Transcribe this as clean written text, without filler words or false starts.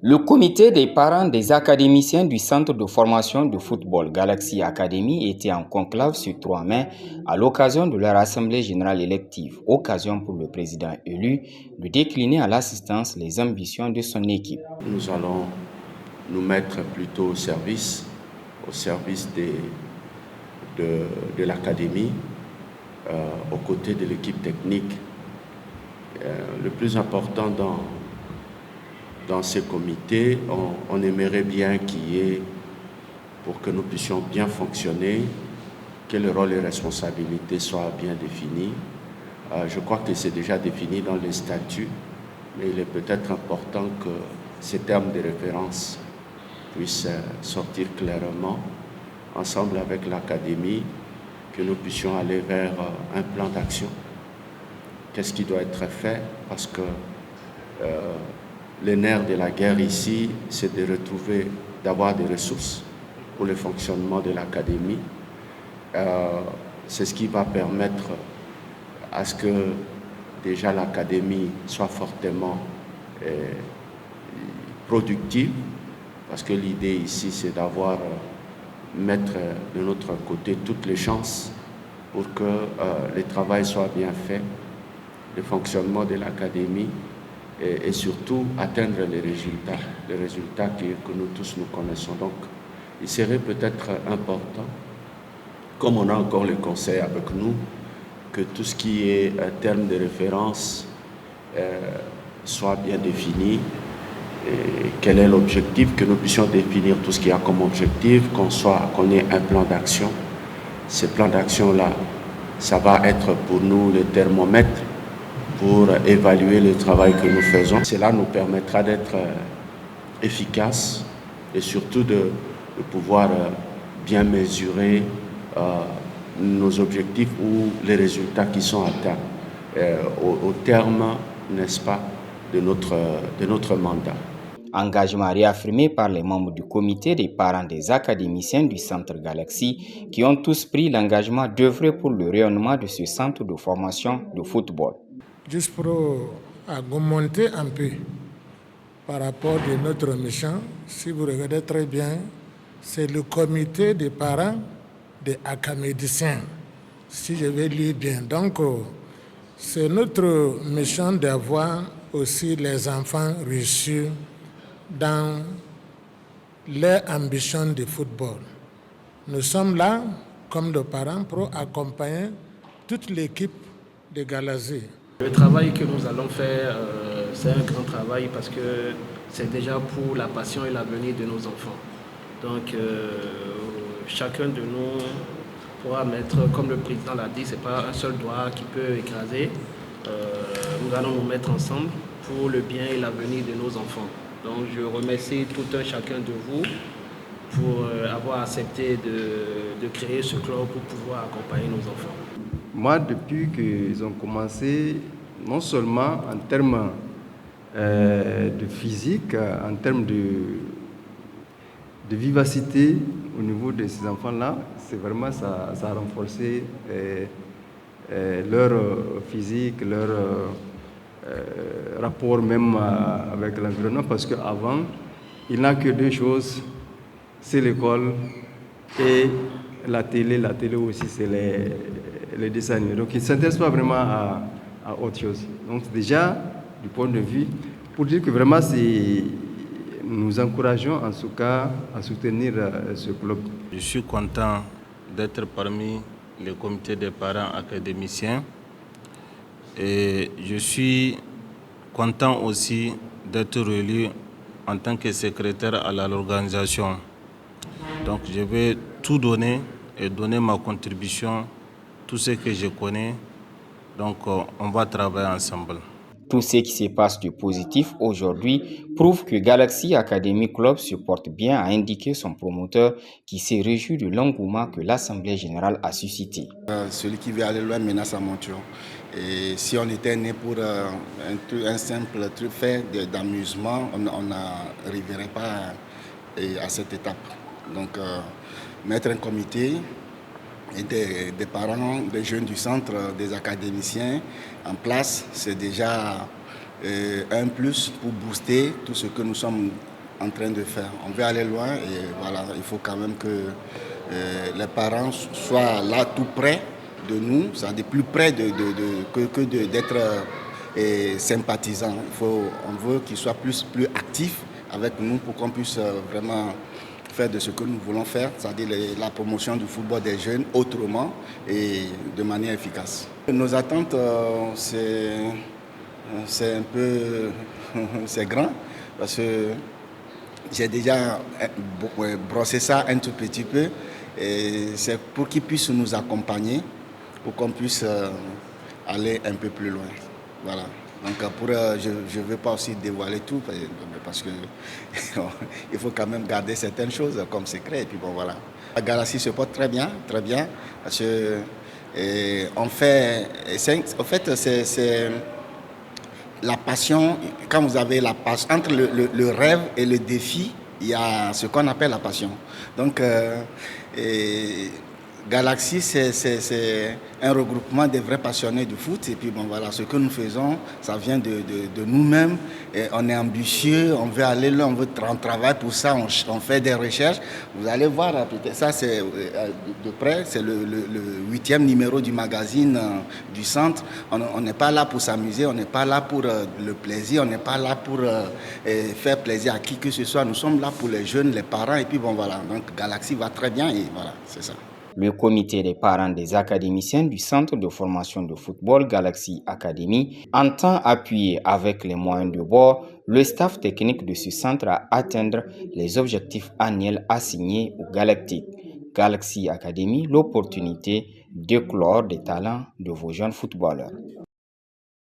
Le comité des parents des académiciens du centre de formation de football Galaxy Academy était en conclave ce 3 mai à l'occasion de leur assemblée générale élective, occasion pour le président élu de décliner à l'assistance les ambitions de son équipe. Nous allons nous mettre plutôt au service de l'académie, aux côtés de l'équipe technique. Le plus important dans ces comités, on aimerait bien qu'il y ait, pour que nous puissions bien fonctionner, que le rôle et responsabilités soient bien définis. Je crois que c'est déjà défini dans les statuts, mais il est peut-être important que ces termes de référence puissent sortir clairement, ensemble avec l'académie, que nous puissions aller vers un plan d'action. Qu'est-ce qui doit être fait? Parce que le nerf de la guerre ici, c'est d'avoir des ressources pour le fonctionnement de l'académie. C'est ce qui va permettre à ce que déjà l'académie soit fortement productive, parce que l'idée ici, c'est mettre de notre côté toutes les chances pour que le travail soit bien fait, le fonctionnement de l'académie, et surtout atteindre les résultats que nous tous nous connaissons. Donc, il serait peut-être important, comme on a encore le conseil avec nous, que tout ce qui est terme de référence soit bien défini. Et quel est l'objectif, que nous puissions définir tout ce qu'il y a comme objectif, qu'on ait un plan d'action. Ce plan d'action-là, ça va être pour nous le thermomètre pour évaluer le travail que nous faisons. Cela nous permettra d'être efficaces et surtout de pouvoir bien mesurer nos objectifs ou les résultats qui sont atteints au terme, n'est-ce pas, de notre mandat. Engagement réaffirmé par les membres du comité des parents des académiciens du centre Galaxy qui ont tous pris l'engagement d'œuvrer pour le rayonnement de ce centre de formation de football. Juste pour augmenter un peu par rapport à notre mission, si vous regardez très bien, c'est le comité des parents des académiciens, si je vais lire bien. Donc, c'est notre mission d'avoir aussi les enfants reçus dans leur ambition de football. Nous sommes là, comme nos parents, pour accompagner toute l'équipe de Galaxy. Le travail que nous allons faire, c'est un grand travail parce que c'est déjà pour la passion et l'avenir de nos enfants. Donc, chacun de nous pourra mettre, comme le président l'a dit, ce n'est pas un seul doigt qui peut écraser. Nous allons nous mettre ensemble pour le bien et l'avenir de nos enfants. Donc, je remercie tout un chacun de vous pour avoir accepté de créer ce club pour pouvoir accompagner nos enfants. Moi, depuis qu'ils ont commencé, non seulement en termes de physique, en termes de vivacité au niveau de ces enfants-là, c'est vraiment ça a renforcé leur physique, leur rapport même avec l'environnement, parce qu'avant, il n'y a que deux choses, c'est l'école et la télé. La télé aussi, c'est les dessins animés. Donc, ils ne s'intéressent pas vraiment à autre chose. Donc, déjà, du point de vue, pour dire que vraiment, nous encourageons en tout cas à soutenir ce club. Je suis content d'être parmi le comité des parents académiciens et je suis content aussi d'être élu en tant que secrétaire à l'organisation. Donc je vais tout donner et donner ma contribution, tout ce que je connais. Donc on va travailler ensemble. Tout ce qui se passe de positif aujourd'hui prouve que Galaxy Academy Club se porte bien, a indiqué son promoteur qui s'est réjoui de l'engouement que l'Assemblée générale a suscité. Celui qui veut aller loin menace sa monture. Et si on était né pour un simple truc fait d'amusement, on n'arriverait pas à cette étape. Donc mettre un comité et des parents, des jeunes du centre, des académiciens en place, c'est déjà un plus pour booster tout ce que nous sommes en train de faire. On veut aller loin et voilà, il faut quand même que les parents soient là tout près de nous, c'est-à-dire plus près que d'être sympathisants. On veut qu'ils soient plus actifs avec nous pour qu'on puisse vraiment faire de ce que nous voulons faire, c'est-à-dire la promotion du football des jeunes autrement et de manière efficace. Nos attentes, c'est un peu c'est grand parce que j'ai déjà brossé ça un tout petit peu et c'est pour qu'ils puissent nous accompagner, pour qu'on puisse aller un peu plus loin. Voilà. Donc je ne veux pas aussi dévoiler tout parce que il faut quand même garder certaines choses comme secret. Et puis bon voilà. La Galaxy se porte très bien parce que en fait c'est la passion. Quand vous avez la passion entre le rêve et le défi, il y a ce qu'on appelle la passion. Donc Galaxy, c'est un regroupement des vrais passionnés du foot. Et puis bon voilà, ce que nous faisons, ça vient de nous-mêmes. Et on est ambitieux, on veut aller là, on travaille pour ça, on fait des recherches. Vous allez voir, ça c'est de près, c'est le 8e numéro du magazine du centre. On n'est pas là pour s'amuser, on n'est pas là pour le plaisir, on n'est pas là pour faire plaisir à qui que ce soit. Nous sommes là pour les jeunes, les parents. Et puis bon voilà, donc Galaxy va très bien et voilà, c'est ça. Le comité des parents des académiciens du centre de formation de football Galaxy Academy entend appuyer avec les moyens de bord le staff technique de ce centre à atteindre les objectifs annuels assignés aux Galactiques. Galaxy Academy, l'opportunité d'éclore des talents de vos jeunes footballeurs.